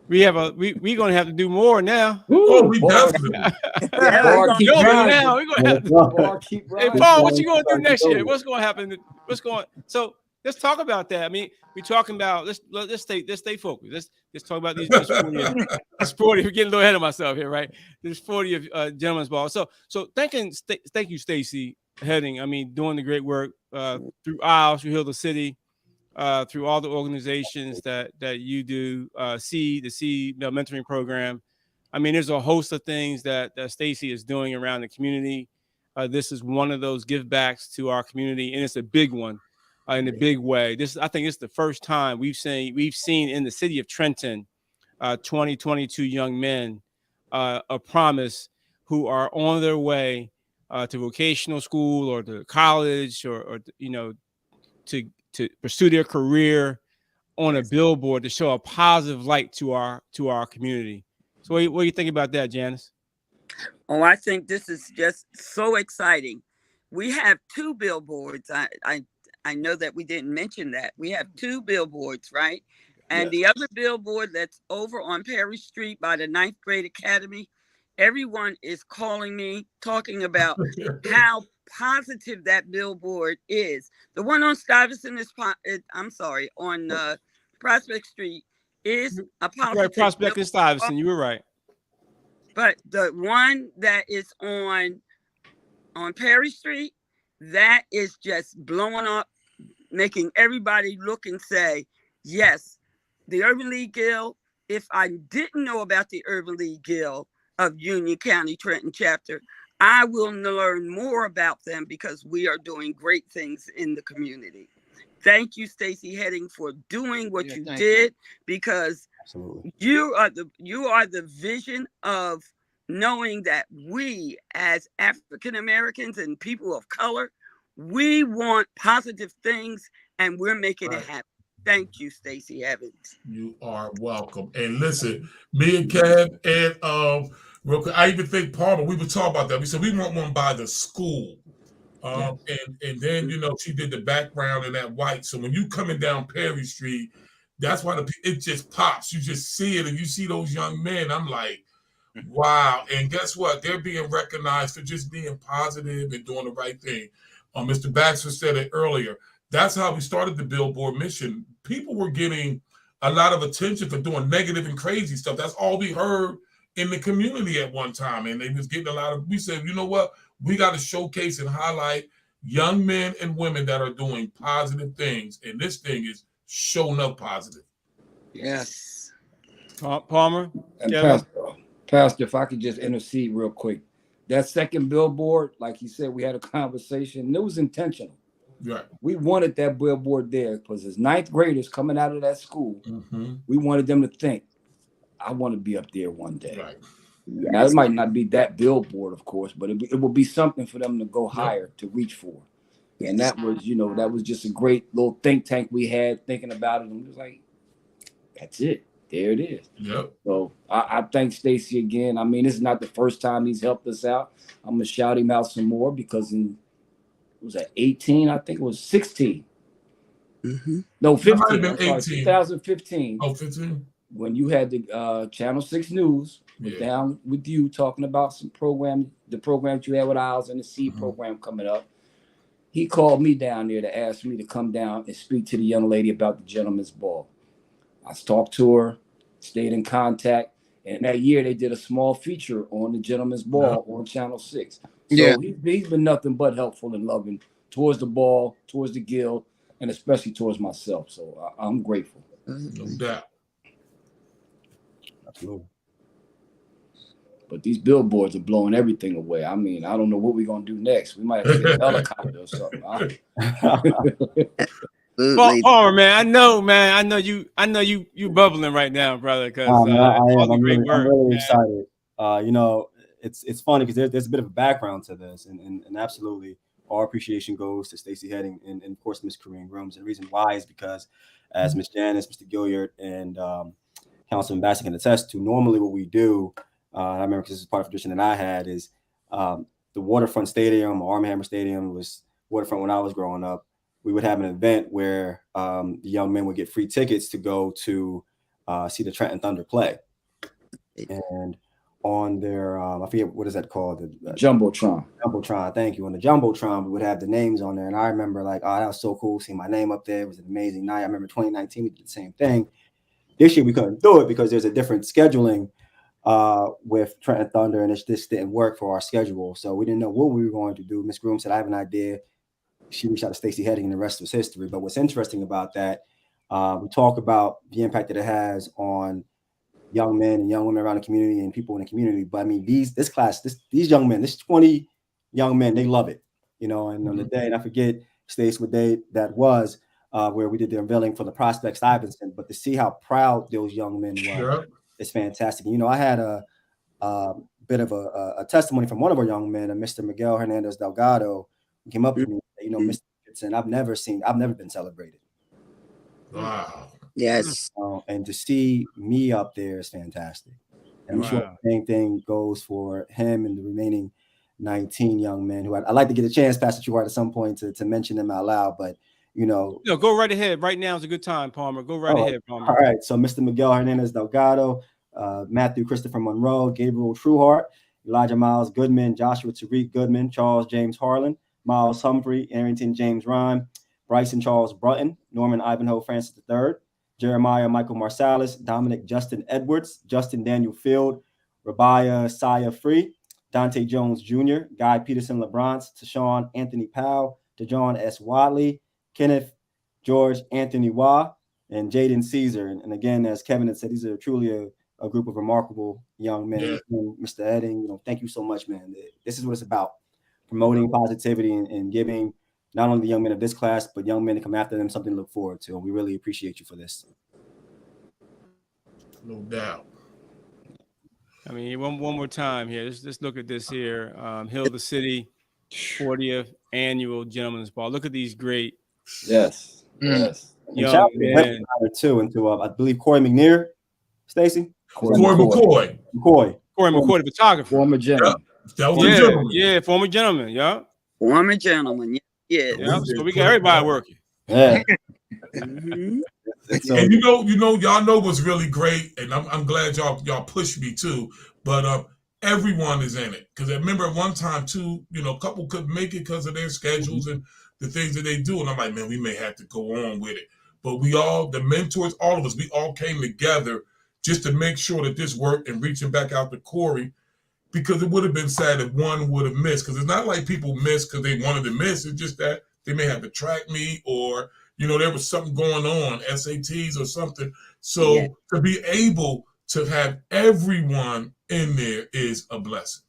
We're gonna have to do more now. Oh, we definitely. Bar keep Yo, rising. now we're gonna have to. Bar keep Hey, rising. Paul, what you gonna do next year? What's gonna happen? So let's talk about that. I mean, we're talking about let's stay focused. Let's talk about these 40. We're getting a little ahead of myself here, right? This 40th Gentlemen's Ball. So thank you, Stacy Heading. I mean, doing the great work through Isles, through Hill the City, through all the organizations that you do, the Seed mentoring program. I mean, there's a host of things that Stacy is doing around the community. This is one of those give backs to our community, and it's a big one in a big way. I think it's the first time we've seen in the city of Trenton, 22 young men of promise who are on their way to vocational school or to college or you know, to pursue their career on a billboard to show a positive light to our community. So what do you think about that, Janice? Oh, I think this is just so exciting. We have 2 billboards. I know that we didn't mention that. We have 2 billboards, right? And the other billboard that's over on Perry Street by the 9th grade academy, everyone is calling me, talking about how positive that billboard is. The one on Stuyvesant on Prospect Street is a positive. Right, Prospect and Stuyvesant, you were right. But the one that is on Perry Street, that is just blowing up, making everybody look and say, yes, the Urban League Guild. If I didn't know about the Urban League Guild of Union County Trenton chapter, I will learn more about them because we are doing great things in the community. Thank you, Stacy Heading, for doing what you did, because Absolutely. you are the vision of knowing that we as African Americans and people of color, we want positive things and we're making it happen. Thank you, Stacy Evans. You are welcome. And listen, me and Kev and real quick, I even think Palmer, we would talk about that. We said we want one by the school. And then, you know, she did the background in that white. So when you coming down Perry Street, that's why it just pops. You just see it and you see those young men. I'm like, wow. And guess what? They're being recognized for just being positive and doing the right thing. Mr. Baxter said it earlier. That's how we started the billboard mission. People were getting a lot of attention for doing negative and crazy stuff. That's all we heard in the community at one time. And they was getting a lot of, we said, you know what? We got to showcase and highlight young men and women that are doing positive things. And this thing is showing up positive. Yes. Palmer? And Pastor, if I could just intercede real quick. That second billboard, like he said, we had a conversation. It was intentional. Right. We wanted that billboard there because as 9th graders coming out of that school, we wanted them to think, I want to be up there one day. Right. Now, it might not be that billboard, of course, but it will be something for them to go higher, to reach for. And that was, you know, that was just a great little think tank we had thinking about it. And it was like, that's it. There it is. Yep. So I thank Stacy again. I mean, this is not the first time he's helped us out. I'm going to shout him out some more because was that 18? I think it was 16. No, 15. 2015. Oh, 15. When you had the Channel 6 News was down with you talking about some program, the programs you had with Isles and the seed program coming up. He called me down there to ask me to come down and speak to the young lady about the gentleman's ball. I talked to her, stayed in contact, and that year they did a small feature on the gentleman's ball on Channel 6. So he's been nothing but helpful and loving towards the ball, towards the guild, and especially towards myself. So I'm grateful. No doubt. Absolutely. But these billboards are blowing everything away. I mean, I don't know what we're gonna do next. We might have to get a helicopter or something. Palmer, man, I know you bubbling right now, brother. Because I'm really excited. You know, it's funny because there's a bit of a background to this, and absolutely, our appreciation goes to Stacey Heading and of course Miss Corinne Grooms. And the reason why is because, as Miss Janice, Mr. Gilliard, and Councilman Baxter can attest to, normally what we do. I remember because this is part of the tradition that I had is the Waterfront Stadium, or Arm Hammer Stadium was waterfront when I was growing up. We would have an event where the young men would get free tickets to go to see the Trenton Thunder play. And on their, I forget, what is that called? The Jumbotron. Jumbotron, thank you. On the Jumbotron, we would have the names on there. And I remember like, oh, that was so cool seeing my name up there. It was an amazing night. I remember 2019, we did the same thing. This year we couldn't do it because there's a different scheduling with Trenton Thunder, and this didn't work for our schedule. So we didn't know what we were going to do. Miss Groom said, I have an idea. She reached out to Stacey Heading, and the rest was history. But what's interesting about that, we talk about the impact that it has on young men and young women around the community and people in the community. But I mean, these young men, this 20 young men, they love it, you know. And on the day, and I forget, Stacey, what day that was, where we did the unveiling for the Prospect Stuyvesant, but to see how proud those young men were, it's fantastic. You know, I had a bit of a testimony from one of our young men, Mr. Miguel Hernandez Delgado, who came up to me, you know, Mr. Richardson, I've never been celebrated. Wow. Yes. And to see me up there is fantastic. And I'm sure the same thing goes for him and the remaining 19 young men who I'd like to get a chance, Pastor Truhart, at some point to mention them out loud, but go right ahead. Right now is a good time, Palmer. Go right ahead, Palmer. All right. So Mr. Miguel Hernandez Delgado, Matthew Christopher Monroe, Gabriel Truhart, Elijah Miles Goodman, Joshua Tariq Goodman, Charles James Harlan, Miles Humphrey, Arrington James Rhyme, Bryson Charles Brutton, Norman Ivanhoe Francis III, Jeremiah Michael Marsalis, Dominic Justin Edwards, Justin Daniel Field, Rabiah Saya Free, Dante Jones Jr., Guy Peterson LeBrance, Tashawn Anthony Powell, DeJohn S. Wadley, Kenneth George Anthony Waugh, and Jaden Caesar. And again, as Kevin had said, these are truly a group of remarkable young men. Mr. Edding, thank you so much, man. This is what it's about. Promoting positivity and giving not only the young men of this class, but young men to come after them something to look forward to. And we really appreciate you for this. No doubt. I mean, one more time here. Let's look at this here. Hill of the City, 40th annual Gentlemen's Ball. Look at these great. Yes. Young men. Too, into I believe Corey McNair, Stacey. Corey McCoy, the photographer. Former gentleman. That was a gentleman. Yeah, former gentleman. Yeah. Former gentleman. Yeah. So we got everybody working. Yeah. Mm-hmm. And y'all know what's really great, and I'm glad y'all pushed me too. But everyone is in it, because I remember at one time too, a couple couldn't make it because of their schedules and the things that they do, and I'm like, man, we may have to go on with it. But we all, the mentors, all of us, we all came together just to make sure that this worked, and reaching back out to Corey, because it would have been sad if one would have missed. Because it's not like people miss because they wanted to miss. It's just that they may have to track me, or there was something going on, SATs or something. So to be able to have everyone in there is a blessing.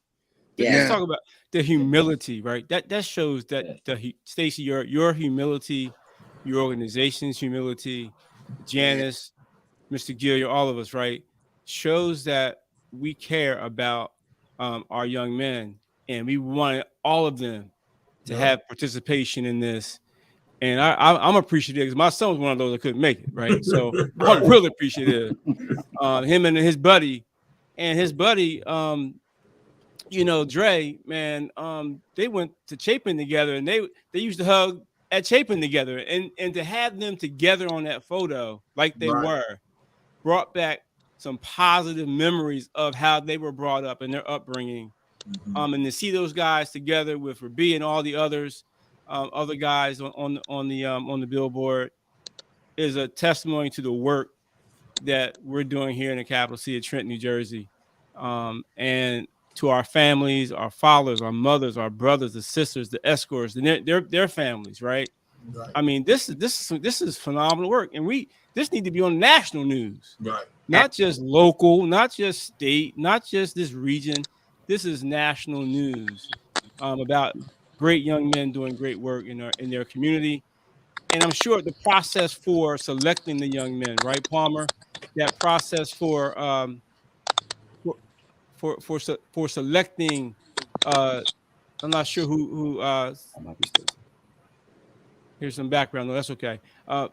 Let's talk about the humility, right? That shows that Stacey, your humility, your organization's humility, Janice, Mr. Gilliard, all of us, right, shows that we care about our young men, and we wanted all of them to have participation in this. And I'm appreciative because my son was one of those that couldn't make it, right? So I'm really appreciative. Him and his buddy, Dre, man, they went to Chapin together, and they used to hug at Chapin together, and to have them together on that photo like they were brought back some positive memories of how they were brought up and their upbringing. And to see those guys together with Rabi and all the others, other guys on the billboard, is a testimony to the work that we're doing here in the capital city of Trenton, New Jersey, and to our families, our fathers, our mothers, our brothers, the sisters, the escorts, and their families, right? Right. I mean, this is phenomenal work, and this need to be on national news, Right. not just local, not just state, not just this region. This is national news about great young men doing great work in their community. And I'm sure the process for selecting the young men, right, Palmer? That process for selecting, I'm not sure who I might be still. here's some background. No, that's okay.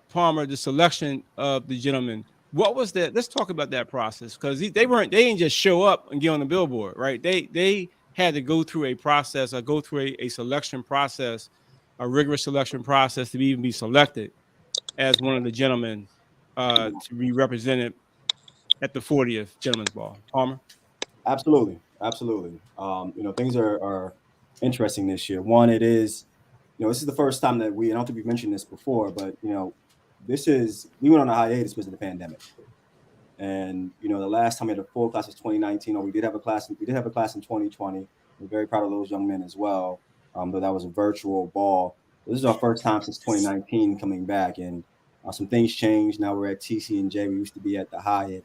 Palmer, the selection of the gentleman. What was that? Let's talk about that process, because they didn't just show up and get on the billboard, right? They had to go through a process, go through a selection process, a rigorous selection process to even be selected as one of the gentlemen to be represented at the 40th Gentlemen's Ball. Palmer? Absolutely. Things are interesting this year. One, it is, this is the first time that I don't think we've mentioned this before, but, we went on a hiatus because of the pandemic. And, the last time we had a full class was 2019, or we did have a class in 2020. We're very proud of those young men as well, though that was a virtual ball. This is our first time since 2019 coming back, and some things changed. Now we're at TC&J. We used to be at the Hyatt.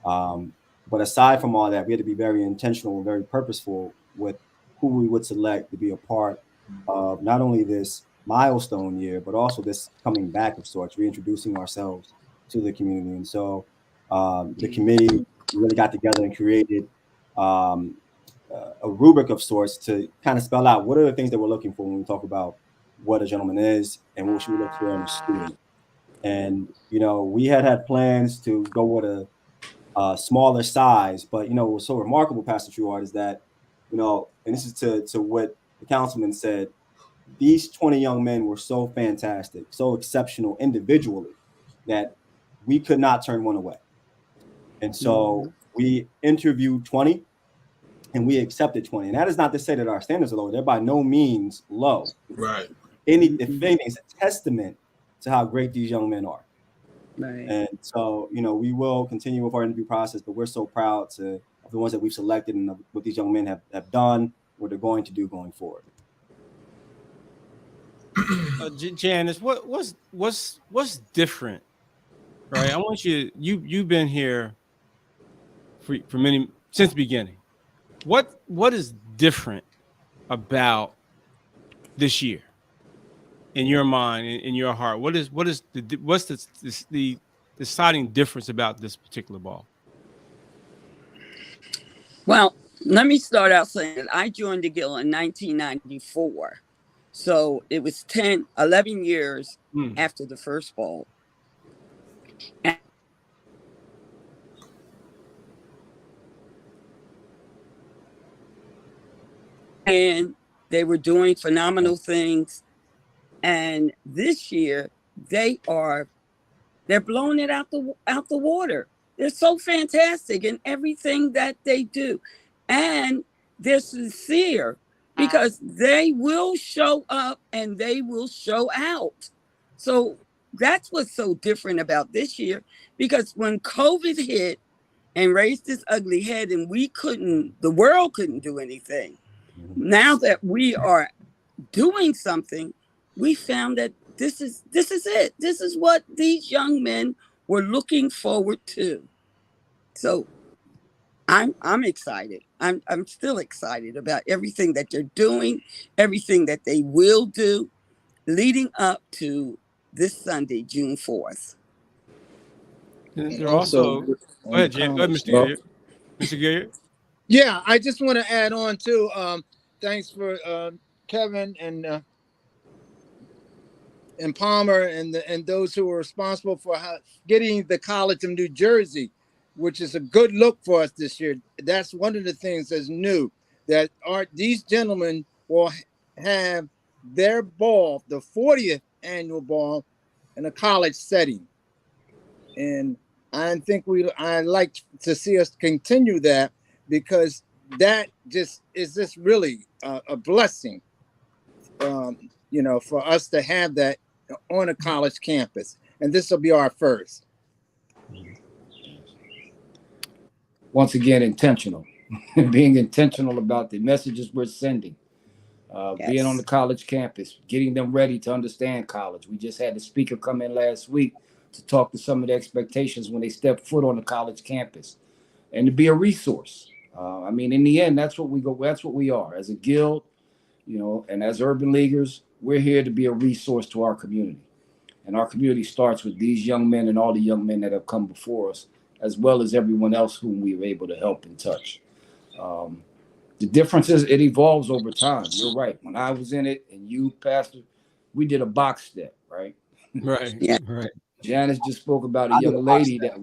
But aside from all that, we had to be very intentional and very purposeful with who we would select to be a part of not only this milestone year, but also this coming back of sorts, reintroducing ourselves to the community. And so the committee really got together and created a rubric of sorts to kind of spell out what are the things that we're looking for when we talk about what a gentleman is and what should we look for in a student. And, we had plans to go with a smaller size, but, what was so remarkable, Pastor Truard, is that, and this is to what the councilman said, these 20 young men were so fantastic, so exceptional individually that we could not turn one away. And so we interviewed 20 and we accepted 20. And that is not to say that our standards are low. They're by no means low. Right. If anything, it's a testament to how great these young men are. Right. And so, we will continue with our interview process, but we're so proud of the ones that we've selected and what these young men have done, what they're going to do going forward. Janice, what's different, right? I want you've been here for many since the beginning. What is different about this year in your mind, in your heart? What's the deciding difference about this particular ball? Well, let me start out saying that I joined the Guild in 1994. So it was 11 years after the first ball. And they were doing phenomenal things. And this year they're blowing it out the water. They're so fantastic in everything that they do. And they're sincere because they will show up and they will show out. So that's what's so different about this year, because when COVID hit and raised its ugly head and the world couldn't do anything. Now that we are doing something, we found that this is it. This is what these young men were looking forward to. So I'm excited. I'm still excited about everything that they're doing, everything that they will do leading up to this Sunday, June 4th. They're also go ahead, Mr. Gilliard. Mr. Gilliard. Yeah, I just want to add on too. Thanks for Kevin and Palmer and those who are responsible for getting the College of New Jersey, which is a good look for us this year. That's one of the things that's new, that these gentlemen will have their ball, the 40th annual ball, in a college setting. And I think I'd like to see us continue that, because that is just really a blessing, for us to have that on a college campus. And this will be our first. Once again, intentional. Being intentional about the messages we're sending. Being on the college campus, getting them ready to understand college. We just had the speaker come in last week to talk to some of the expectations when they step foot on the college campus, and to be a resource. In the end, that's what we are as a guild, and as urban leaguers. We're here to be a resource to our community, and our community starts with these young men and all the young men that have come before us, as well as everyone else whom we were able to help and touch. The difference is it evolves over time. You're right. When I was in it and you, Pastor, we did a box step, right? Right. Yeah. Right. Janice just spoke about a young lady that.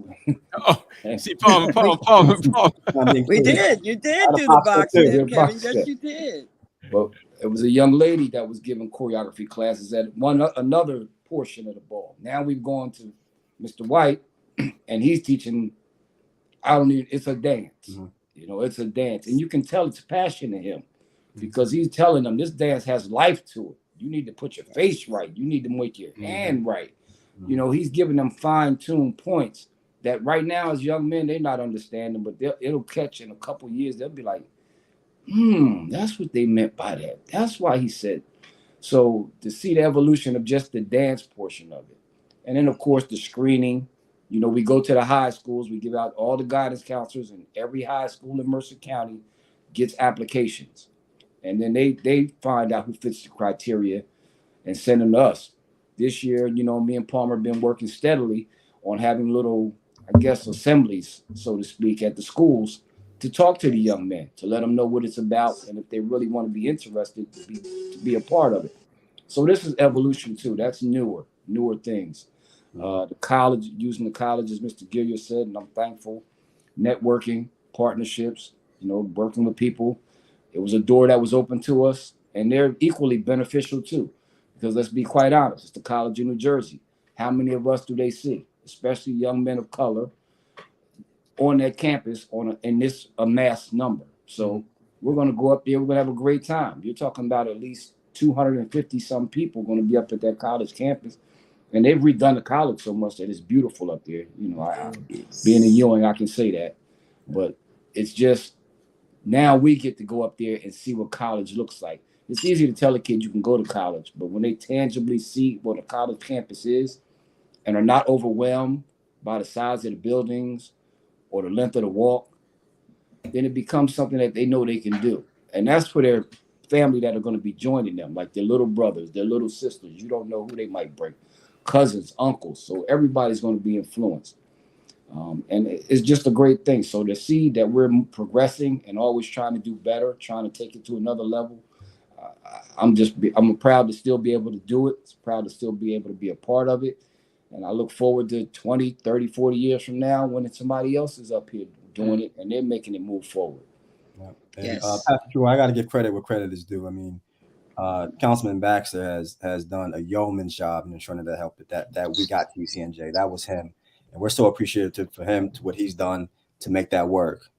Oh, see, Palmer. We did. You did do the box step, Kevin. Yes, you did. Well, it was a young lady that was giving choreography classes at another portion of the ball. Now we've gone to Mr. White, and he's teaching. It's a dance. Mm-hmm. It's a dance, and you can tell it's passion in him, because he's telling them this dance has life to it. You need to put your face right. You need to make your hand right. Mm-hmm. He's giving them fine-tuned points that right now as young men, they're not understanding, but it'll catch in a couple of years. They'll be like, that's what they meant by that. That's why he said. So to see the evolution of just the dance portion of it. And then, of course, the screening. We go to the high schools. We give out all the guidance counselors, and every high school in Mercer County gets applications. And then they find out who fits the criteria and send them to us. This year, me and Palmer have been working steadily on having little, assemblies, so to speak, at the schools to talk to the young men, to let them know what it's about, and if they really want to be interested, to be a part of it. So this is evolution too. That's newer things. The college, using the college, as Mr. Gilliard said, and I'm thankful. Networking, partnerships, working with people. It was a door that was open to us, and they're equally beneficial too. Because let's be quite honest, it's the College of New Jersey. How many of us do they see, especially young men of color, on that campus in this amassed number? So we're going to go up there. We're going to have a great time. You're talking about at least 250 some people going to be up at that college campus. And they've redone the college so much that it's beautiful up there. Being in Ewing, I can say that. But it's just now we get to go up there and see what college looks like. It's easy to tell a kid you can go to college, but when they tangibly see what a college campus is and are not overwhelmed by the size of the buildings or the length of the walk, then it becomes something that they know they can do. And that's for their family that are going to be joining them, like their little brothers, their little sisters. You don't know who they might bring. Cousins, uncles. So everybody's going to be influenced. And it's just a great thing. So to see that we're progressing and always trying to do better, trying to take it to another level, I'm proud to still be able to do it. Proud to still be able to be a part of it. And I look forward to 20, 30, 40 years from now when somebody else is up here doing it and they're making it move forward. Yeah. And, Pastor Drew, I got to give credit where credit is due. Councilman Baxter has done a yeoman's job in ensuring that help that we got UCNJ. That was him, and we're so appreciative for him to what he's done to make that work.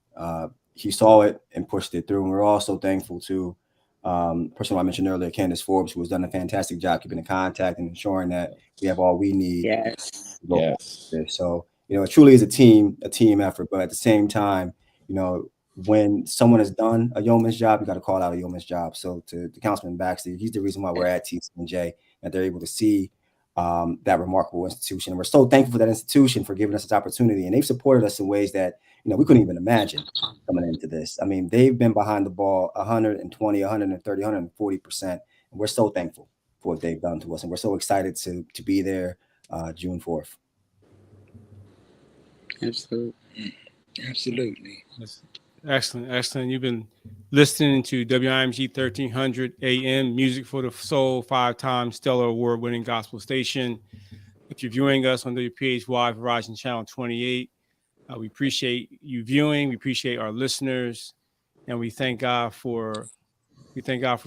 He saw it and pushed it through, and we're also thankful to person I mentioned earlier, Candace Forbes, who has done a fantastic job keeping in contact and ensuring that we have all we need. Yes. So it truly is a team effort, but at the same time, when someone has done a yeoman's job, you got to call out a yeoman's job. So to Councilman Baxter, he's the reason why we're at TCNJ, and they're able to see that remarkable institution. And we're so thankful for that institution for giving us this opportunity. And they've supported us in ways that, we couldn't even imagine coming into this. They've been behind the ball 120, 130, 140%. And we're so thankful for what they've done to us. And we're so excited to be there June 4th. Absolutely. Excellent. You've been listening to WIMG 1300 AM, Music for the Soul, 5-time Stellar Award-winning gospel station. If you're viewing us on WPHY Verizon Channel 28, we appreciate you viewing. We appreciate our listeners, and we thank God for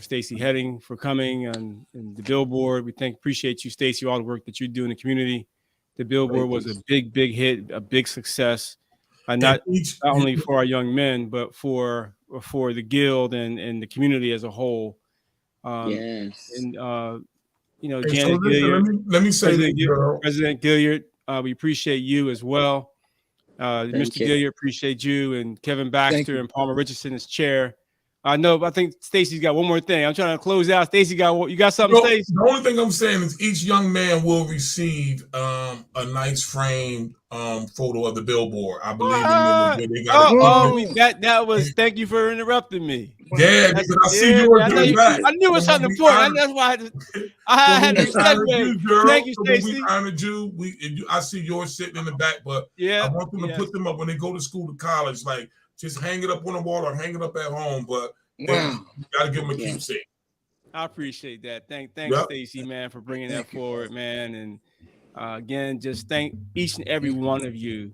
Stacey Heading for coming and the billboard. We appreciate you, Stacey, all the work that you do in the community. The billboard was a big hit, a big success, not only for our young men, but for the guild and the community as a whole. Yes. And Hey, Janice so Gilliard, let me say this, girl. President Gilliard, we appreciate you as well. Mr. you. Gilliard, appreciate you, and Kevin Baxter and Palmer Richardson as chair. I think Stacy's got one more thing. I'm trying to close out. Stacy you got something, Stacy? The only thing I'm saying is each young man will receive a nice framed photo of the billboard. I believe that was. Thank you for interrupting me. Yeah, because I see yours doing that. I knew it was something important. That's why I had to segue. Thank you, Stacy. We honored you. I see yours sitting in the back, but I want them to put them up when they go to school, to college. Like, just hang it up on the wall or hang it up at home. But you got to give them a keepsake. I appreciate that. Thanks, Stacy, man, for bringing that forward, man. And again, just thank each and every one of you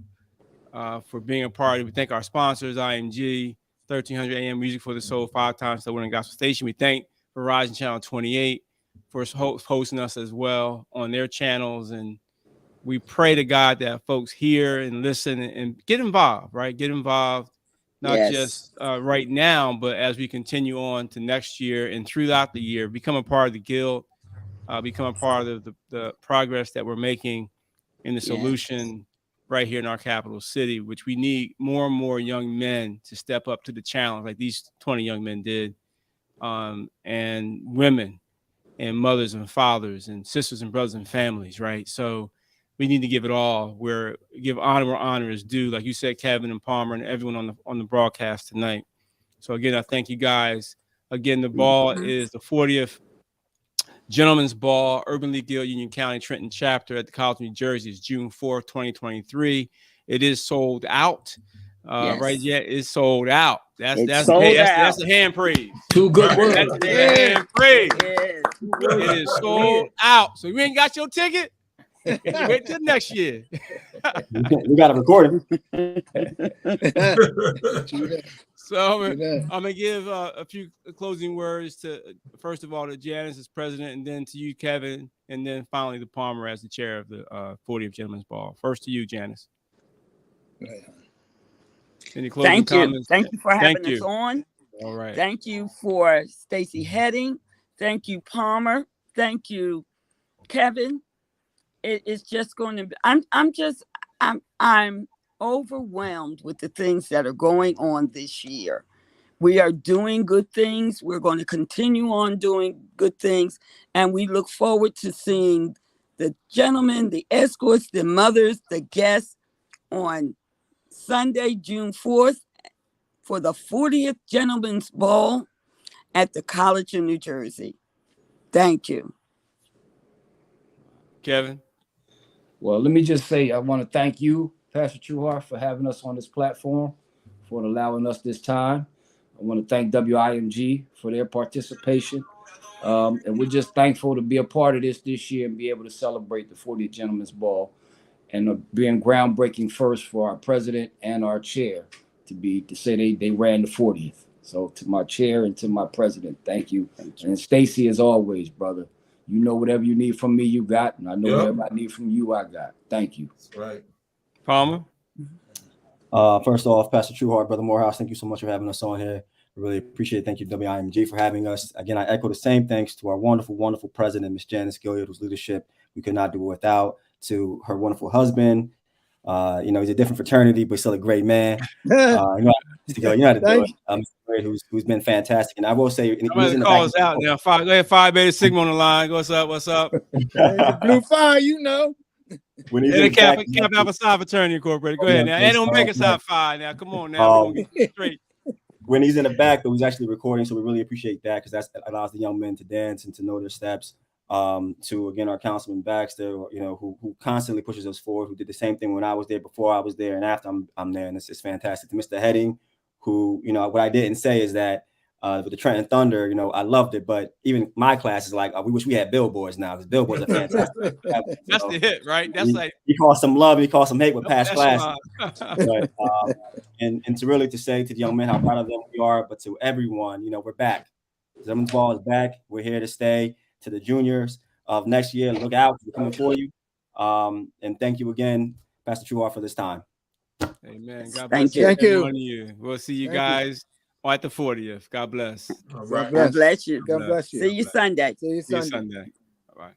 for being a part of it. We thank our sponsors, WIMG, 1300 AM Music for the Soul, 5 times still winning gospel station. We thank Verizon Channel 28 for hosting us as well on their channels. And we pray to God that folks hear and listen and get involved, right? Get involved. Not just right now, but as we continue on to next year and throughout the year, become a part of the guild, become a part of the progress that we're making in the solution right here in our capital city, which we need more and more young men to step up to the challenge like these 20 young men did, and women and mothers and fathers and sisters and brothers and families, right? So we need to give it all. Give honor where honor is due, like you said, Kevin and Palmer and everyone on the broadcast tonight. So again, I thank you guys. Again, the ball is the 40th Gentlemen's Ball, Urban League Guild, Union County, Trenton chapter at the College of New Jersey. It's June 4th, 2023. It is sold out. Right? Yeah, it's sold out. That's the hand praise. Two good words. That's the hand praise. It is sold out. So you ain't got your ticket? Wait till next year. We got to record it. So I'm gonna give a few closing words to, first of all, to Janice as president, and then to you, Kevin, and then finally to Palmer as the chair of the 40th Gentlemen's Ball. First to you, Janice. Any closing comments? Thank you for having us on. All right. Thank you for Stacy Heading. Thank you, Palmer. Thank you, Kevin. It's just going to be, I'm overwhelmed with the things that are going on this year. We are doing good things. We're going to continue on doing good things. And we look forward to seeing the gentlemen, the escorts, the mothers, the guests on Sunday, June 4th for the 40th Gentlemen's Ball at the College of New Jersey. Thank you. Kevin? Well, let me just say, I want to thank you, Pastor Trueheart, for having us on this platform, for allowing us this time. I want to thank WIMG for their participation. And we're just thankful to be a part of this year and be able to celebrate the 40th Gentlemen's Ball and being groundbreaking first for our president and our chair to say they ran the 40th. So to my chair and to my president, thank you. And Stacy, as always, brother, you know whatever you need from me, you got, and I know whatever I need from you, I got. Thank you. That's right. Palmer? First off, Pastor Trueheart, Brother Morehouse, thank you so much for having us on here. We really appreciate it. Thank you, WIMG, for having us. Again, I echo the same thanks to our wonderful, wonderful president, Miss Janice Gilliard, whose leadership we could not do without, to her wonderful husband. He's a different fraternity, but still a great man. You know how to do it. Who's been fantastic. And I will say, I'm going to call us out now. Go ahead, Phi Beta Sigma on the line. What's up? Blue Fire, you know. When he's in the Kappa Alpha Psi Fraternity Incorporated. Go ahead now. Ain't no make us out Phi now. Come on now. We're gonna get straight. When he's in the back, though, he's actually recording, so we really appreciate that, because that allows the young men to dance and to know their steps. To again, our Councilman Baxter, who constantly pushes us forward, who did the same thing when I was there, before I was there, and after I'm there, and it's fantastic. To Mr. Heading, who, what I didn't say is that with the Trenton Thunder, I loved it, but even my class is like, we wish we had billboards now, because billboards are fantastic. That's the hit, right? That's he calls some love, and he calls some hate with past classes. But, and to say to the young men how proud of them we are, but to everyone, we're back. Gentlemen's Ball is back. We're here to stay. To the juniors of next year, look out, we're coming for you. And thank you again, Pastor Trueheart, for this time. Amen. God Thank bless you. Thank you. every one of you. We'll see you Thank you. guys at the 40th. God bless. All God right. God bless you. God bless you. See you Sunday. See you See you Sunday. Sunday. All right.